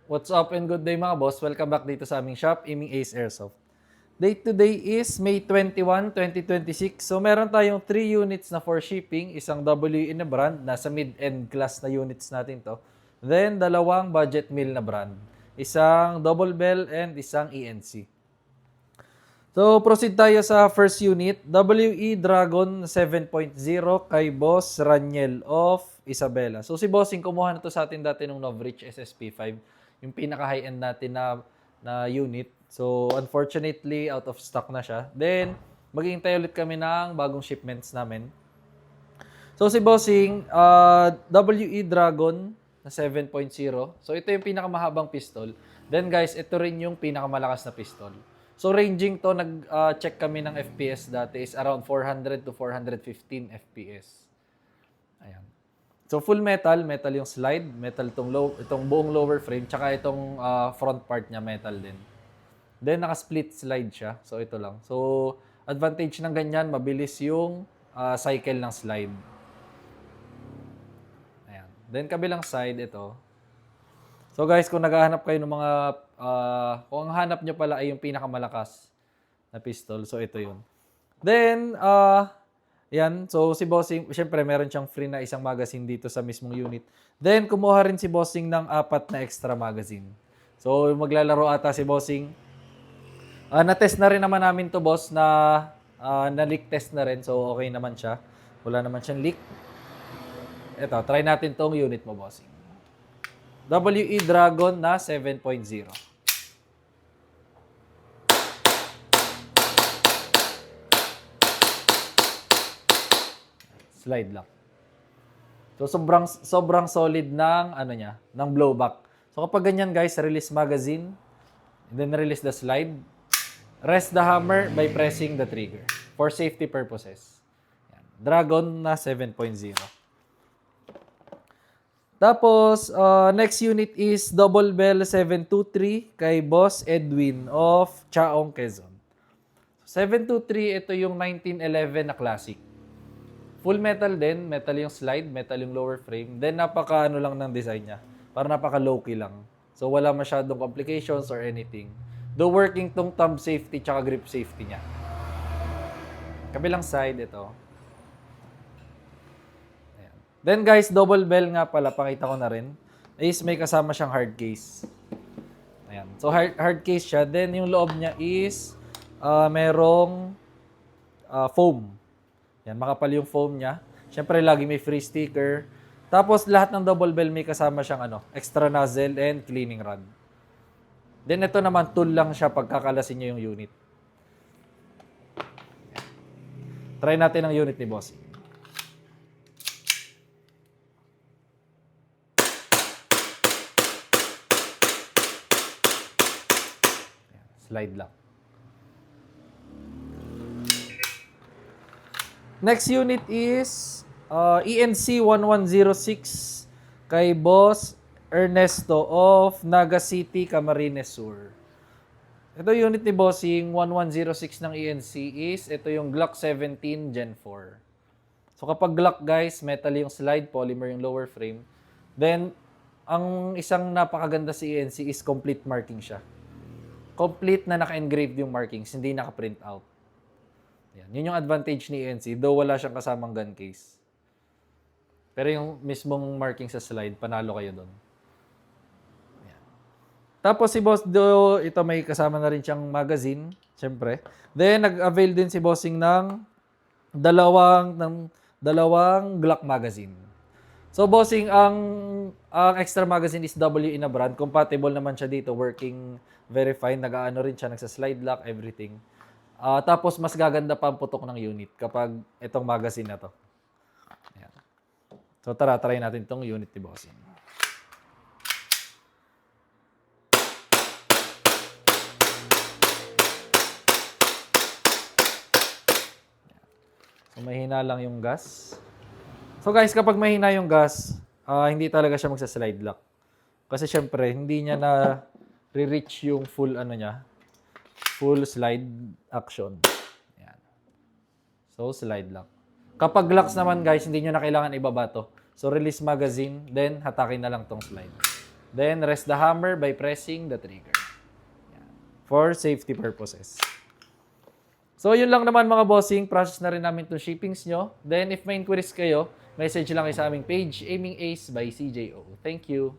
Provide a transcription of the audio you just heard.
What's up and good day mga boss? Welcome back dito sa aming shop, Iming Ace Airsoft. Date today is May 21, 2026. So meron tayong 3 units na for shipping, isang WE na brand, nasa mid-end class na units natin to. Then dalawang budget meal na brand, isang double bell and isang ENC. So proceed tayo sa first unit, WE Dragon 7.0 kay Boss Raniel of Isabela. So si Bossing kumuha na to sa atin dati nung Novreach SSP5, yung pinaka high-end natin na unit. So unfortunately out of stock na siya. Then maghihintay ulit kami ng bagong shipments namin. So si Bossing WE Dragon na 7.0. So ito yung pinakamahabang pistol. Then guys, ito rin yung pinakamalakas na pistol. So ranging to, nag-check kami ng FPS dati is around 400 to 415 FPS. Ayan. So full metal, metal yung slide, metal itong buong lower frame, tsaka itong front part niya metal din. Then naka-split slide siya, so ito lang. So advantage ng ganyan, mabilis yung cycle ng slide. Ayan. Then kabilang side, ito. So guys, kung naghahanap kayo ng mga, kung ang hanap nyo pala ay yung pinakamalakas na pistol, so ito yun. Then, yan, so si Bossing, syempre meron siyang free na isang magazine dito sa mismong unit. Then, kumuha rin si Bossing ng 4 na extra magazine. So, maglalaro ata si Bossing. Na-test na rin naman namin to boss, na-leak test na rin, so okay naman siya. Wala naman siyang leak. Ito, try natin tong unit mo, Bossing. WE Dragon na 7.0. Slide lang. So sobrang solid ng ng blowback. So kapag ganyan guys, release magazine, and then release the slide, rest the hammer by pressing the trigger for safety purposes. Yan. Dragon na 7.0. Tapos, next unit is Double Bell 723 kay Boss Edwin of Chaong, Quezon. 723, ito yung 1911 na classic. Full metal din, metal yung slide, metal yung lower frame. Then napaka lang ng design niya. Para napaka low-key lang. So wala masyadong complications or anything. Though working tong thumb safety tsaka grip safety niya. Kabilang side, ito. Then guys, double bell nga pala, pakita ko na rin, is may kasama siyang hard case. Ayan. So hard case siya. Then yung loob niya is merong foam. Yan, makapal yung foam niya. Siyempre lagi may free sticker. Tapos lahat ng double bell may kasama siyang extra nozzle and cleaning rod. Then ito naman tool lang siya pagkakalasin niyo yung unit. Try natin ang unit ni Boss. Slide lang. Next unit is ENC 1106 kay Boss Ernesto of Naga City, Camarines Sur. Ito unit ni Bossing 1106 ng ENC is ito yung Glock 17 Gen 4. So kapag Glock guys, metal yung slide, polymer yung lower frame. Then ang isang napakaganda sa ENC is complete marking siya. Complete na naka-engrave yung markings, hindi naka-print out. Yan. Yun yung advantage ni ENC, though wala siyang kasamang gun case. Pero yung mismong marking sa slide, panalo kayo doon. Yan. Tapos si Boss Do, ito may kasama na rin siyang magazine, syempre. Then nag-avail din si Bossing ng dalawang Glock magazine. So Bossing, ang extra magazine is WE na brand. Compatible naman siya dito, working very fine. Nag-aano rin siya, nagsa-slide lock, everything. Tapos mas gaganda pa ang putok ng unit kapag itong magazine na to. Ayan. So try natin itong unit ni Bossing. So mahina lang yung gas. So guys, kapag mahina yung gas, hindi talaga siya magsa-slide lock. Kasi syempre, hindi niya na re-reach yung full full slide action. Ayan. So slide lock. Kapag locks naman guys, hindi niyo na kailangan ibaba to. So release magazine, then hatakin na lang tong slide. Then, rest the hammer by pressing the trigger. Yan. For safety purposes. So, yun lang naman mga bossing. Process na rin namin itong shippings nyo. Then, if may inquiries kayo, message lang kayo sa aming page, Aiming Ace by CJO. Thank you.